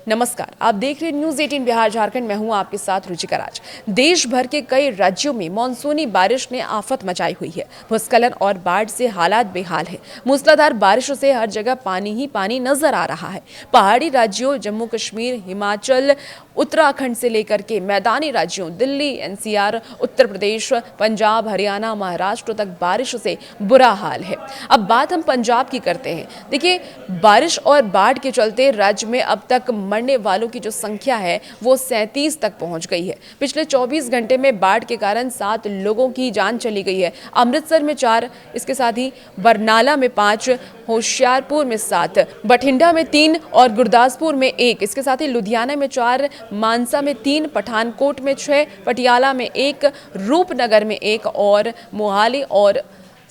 नमस्कार, आप देख रहे न्यूज 18 बिहार झारखंड। मैं हूं आपके साथ रुचिका राज। देश भर के कई राज्यों में मानसूनी बारिश ने आफत मचाई हुई है। भूस्खलन और बाढ़ से हालात बेहाल है। मूसलाधार बारिशों से हर जगह पानी ही पानी नजर आ रहा है। पहाड़ी राज्यों जम्मू कश्मीर, हिमाचल, उत्तराखंड से लेकर के मैदानी राज्यों दिल्ली, एनसीआर, उत्तर प्रदेश, पंजाब, हरियाणा, महाराष्ट्र तक बारिश से बुरा हाल है। अब बात हम पंजाब की करते हैं। देखिए, बारिश और बाढ़ के चलते राज्य में अब तक मरने वालों की जो संख्या है वो 37 तक पहुंच गई है। पिछले 24 घंटे में बाढ़ के कारण 7 लोगों की जान चली गई है। अमृतसर में 4, इसके साथ ही बरनाला में 5, होशियारपुर में 7, बठिंडा में 3 और गुरदासपुर में 1, इसके साथ ही लुधियाना में 4, मानसा में 3, पठानकोट में 6, पटियाला में 1, रूपनगर में 1 और मोहाली और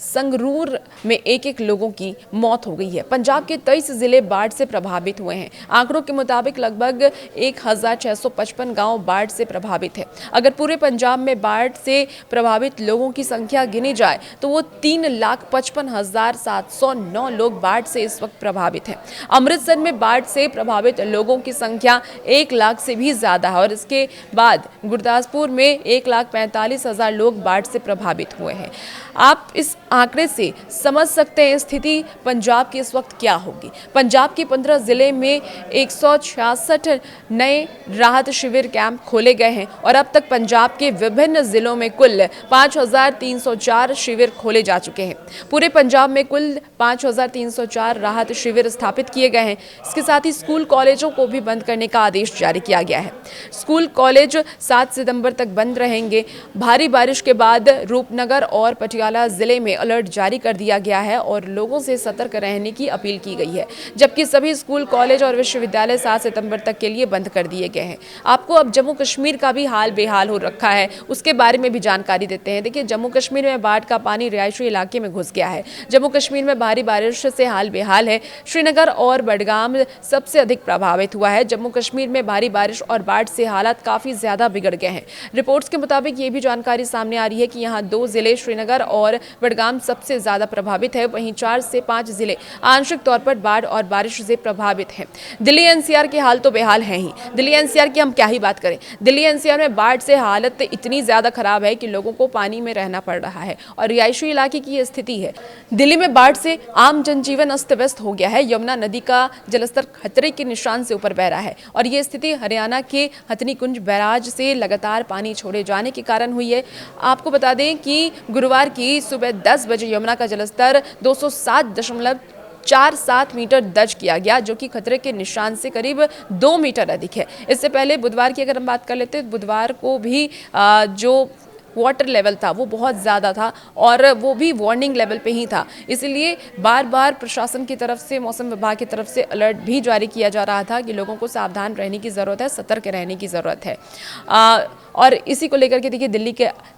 संगरूर में 1-1 लोगों की मौत हो गई है। पंजाब के 23 जिले बाढ़ से प्रभावित हुए हैं। आंकड़ों के मुताबिक लगभग 1655 गांव बाढ़ से प्रभावित है। अगर पूरे पंजाब में बाढ़ से प्रभावित लोगों की संख्या गिनी जाए तो वो 3,55,709 लोग बाढ़ से इस वक्त प्रभावित हैं। अमृतसर में बाढ़ से प्रभावित लोगों की संख्या 1 लाख से भी ज्यादा है और इसके बाद गुरदासपुर में 1,45,000 लोग बाढ़ से प्रभावित हुए हैं। आप इस आंकड़े से समझ सकते हैं स्थिति पंजाब की इस वक्त क्या होगी। पंजाब के 15 जिले में 166 नए राहत शिविर कैंप खोले गए हैं और अब तक पंजाब के विभिन्न जिलों में कुल 5,304 शिविर खोले जा चुके हैं। पूरे पंजाब में कुल 5,304 राहत शिविर स्थापित किए गए हैं। इसके साथ ही स्कूल कॉलेजों को भी बंद करने का आदेश जारी किया गया है। स्कूल कॉलेज 7 सितंबर तक बंद रहेंगे। भारी बारिश के बाद रूपनगर और पटियाला जिले में अलर्ट जारी कर दिया गया है और लोगों से सतर्क रहने की अपील की गई है, जबकि सभी स्कूल, कॉलेज और विश्वविद्यालय 7 सितंबर तक के लिए बंद कर दिए गए हैं। आपको अब जम्मू कश्मीर का भी हाल बेहाल हो रखा है, उसके बारे में भी जानकारी देते हैं। देखिए, जम्मू कश्मीर में बाढ़ का पानी रिहायशी इलाके में घुस गया है। जम्मू कश्मीर में भारी बारिश से हाल बेहाल है। श्रीनगर और बडगाम सबसे अधिक प्रभावित हुआ है। जम्मू कश्मीर में भारी बारिश और बाढ़ से हालात काफी ज्यादा बिगड़ गए हैं। रिपोर्ट्स के मुताबिक ये भी जानकारी सामने आ रही है कि यहाँ 2 जिले श्रीनगर और बडगाम सबसे ज्यादा प्रभावित है। वहीं 4 से 5 जिले आंशिक तौर पर बाढ़ और बारिश से प्रभावित हैं। दिल्ली एनसीआर के हाल तो बेहाल है ही। दिल्ली एनसीआर की हम क्या ही बात करें। दिल्ली एनसीआर में बाढ़ से हालत इतनी ज्यादा खराब है कि लोगों को पानी में रहना पड़ रहा है और रिहायशी इलाके की यह स्थिति है। दिल्ली में बाढ़ से आम जनजीवन अस्त व्यस्त हो गया है। यमुना नदी का जलस्तर खतरे के निशान से ऊपर बह रहा है और ये स्थिति हरियाणा के हथनीकुंज बैराज से लगातार पानी छोड़े जाने के कारण हुई है। आपको बता दें कि गुरुवार की सुबह 10 बजे यमुना का जलस्तर 207.47 मीटर दर्ज किया गया, जो कि खतरे के निशान से करीब 2 मीटर अधिक है। इससे पहले बुधवार की अगर हम बात कर लेते हैं, बुधवार को भी जो वाटर लेवल था वो बहुत ज़्यादा था और वो भी वार्निंग लेवल पे ही था। इसलिए बार बार प्रशासन की तरफ से, मौसम विभाग की तरफ से अलर्ट भी जारी किया जा रहा था कि लोगों को सावधान रहने की ज़रूरत है, सतर्क रहने की ज़रूरत है। और इसी को लेकर के देखिए,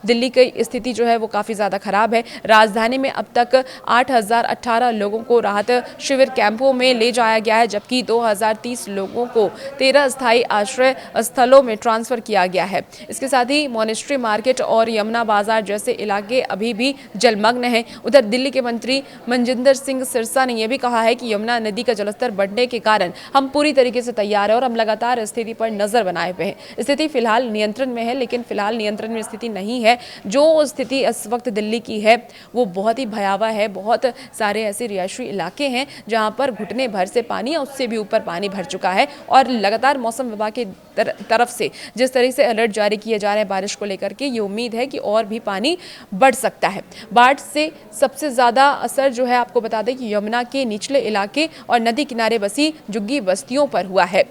दिल्ली की स्थिति जो है वो काफ़ी ज़्यादा ख़राब है। राजधानी में अब तक 8,018 लोगों को राहत शिविर कैंपों में ले जाया गया है, जबकि 2,030 लोगों को 13 स्थायी आश्रय स्थलों में ट्रांसफ़र किया गया है। इसके साथ ही मॉनेस्ट्री मार्केट और यमुना बाजार जैसे इलाके अभी भी जलमग्न हैं। उधर दिल्ली के मंत्री मनजिंदर सिंह सिरसा ने यह भी कहा है कि यमुना नदी का जलस्तर बढ़ने के कारण हम पूरी तरीके से तैयार हैं और हम लगातार स्थिति पर नजर बनाए हुए हैं। स्थिति फिलहाल नियंत्रण में है, लेकिन फिलहाल नियंत्रण में स्थिति नहीं है। जो स्थिति इस वक्त दिल्ली की है वो बहुत ही भयावह है। बहुत सारे ऐसे रिहायशी इलाके हैं जहां पर घुटने भर से पानी या उससे भी ऊपर पानी भर चुका है और लगातार मौसम विभाग की तरफ से जिस तरह से अलर्ट जारी किए जा रहे हैं बारिश को लेकर के, ये उम्मीद है कि और भी पानी बढ़ सकता है। बाढ़ से सबसे ज्यादा असर जो है, आपको बता दें कि यमुना के निचले इलाके और नदी किनारे बसी झुग्गी बस्तियों पर हुआ है।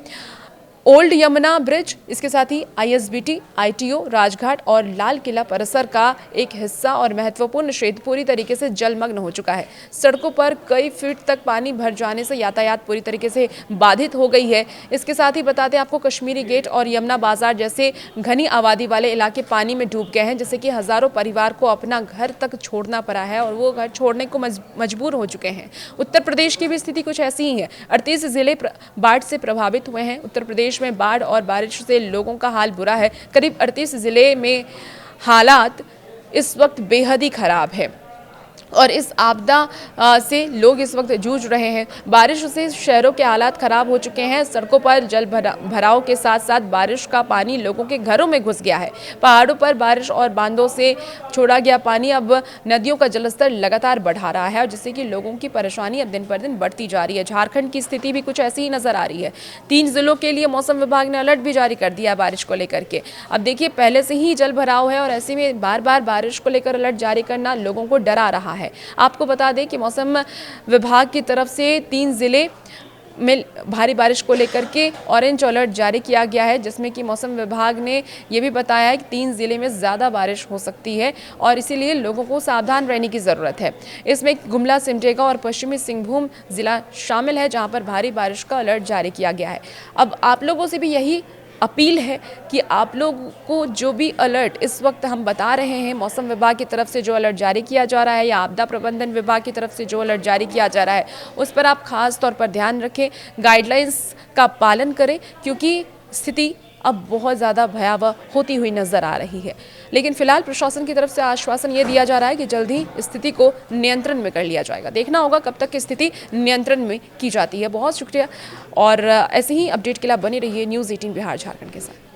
ओल्ड यमुना ब्रिज, इसके साथ ही आईएसबीटी, आईटीओ, राजघाट और लाल किला परिसर का एक हिस्सा और महत्वपूर्ण क्षेत्र पूरी तरीके से जलमग्न हो चुका है। सड़कों पर कई फीट तक पानी भर जाने से यातायात पूरी तरीके से बाधित हो गई है। इसके साथ ही बताते हैं आपको, कश्मीरी गेट और यमुना बाजार जैसे घनी आबादी वाले इलाके पानी में डूब गए हैं, जिससे कि हजारों परिवार को अपना घर तक छोड़ना पड़ा है और वो घर छोड़ने को मजबूर हो चुके हैं। उत्तर प्रदेश की भी स्थिति कुछ ऐसी ही है। 38 जिले बाढ़ से प्रभावित हुए हैं। उत्तर प्रदेश में बाढ़ और बारिश से लोगों का हाल बुरा है। करीब 38 जिले में हालात इस वक्त बेहद ही खराब है। और इस आपदा से लोग इस वक्त जूझ रहे हैं। बारिश से शहरों के हालात खराब हो चुके हैं। सड़कों पर जल भराव के साथ साथ बारिश का पानी लोगों के घरों में घुस गया है। पहाड़ों पर बारिश और बांधों से छोड़ा गया पानी अब नदियों का जलस्तर लगातार बढ़ा रहा है और जिससे कि लोगों की परेशानी अब दिन पर दिन बढ़ती जा रही है। झारखंड की स्थिति भी कुछ ऐसी ही नजर आ रही है। 3 जिलों के लिए मौसम विभाग ने अलर्ट भी जारी कर दिया बारिश को लेकर के। अब देखिए, पहले से ही जल भराव है और ऐसे में बार बार बारिश को लेकर अलर्ट जारी करना लोगों को डरा रहा है। आपको बता दें कि मौसम विभाग की तरफ से 3 जिले में भारी बारिश को लेकर के ऑरेंज अलर्ट जारी किया गया है, जिसमें कि मौसम विभाग ने ये भी बताया है कि 3 जिले में ज़्यादा बारिश हो सकती है और इसीलिए लोगों को सावधान रहने की ज़रूरत है। इसमें गुमला, सिमडेगा और पश्चिमी सिंहभूम जिला शामिल है, जहां पर भारी बारिश का अलर्ट जारी किया गया है। अब आप लोगों से भी यही अपील है कि आप लोग को जो भी अलर्ट इस वक्त हम बता रहे हैं, मौसम विभाग की तरफ से जो अलर्ट जारी किया जा रहा है या आपदा प्रबंधन विभाग की तरफ से जो अलर्ट जारी किया जा रहा है, उस पर आप खास तौर पर ध्यान रखें, गाइडलाइंस का पालन करें, क्योंकि स्थिति अब बहुत ज़्यादा भयावह होती हुई नजर आ रही है। लेकिन फिलहाल प्रशासन की तरफ से आश्वासन ये दिया जा रहा है कि जल्द ही स्थिति को नियंत्रण में कर लिया जाएगा। देखना होगा कब तक स्थिति नियंत्रण में की जाती है। बहुत शुक्रिया और ऐसे ही अपडेट के लिए बने रहिए न्यूज़ 18 बिहार झारखंड के साथ।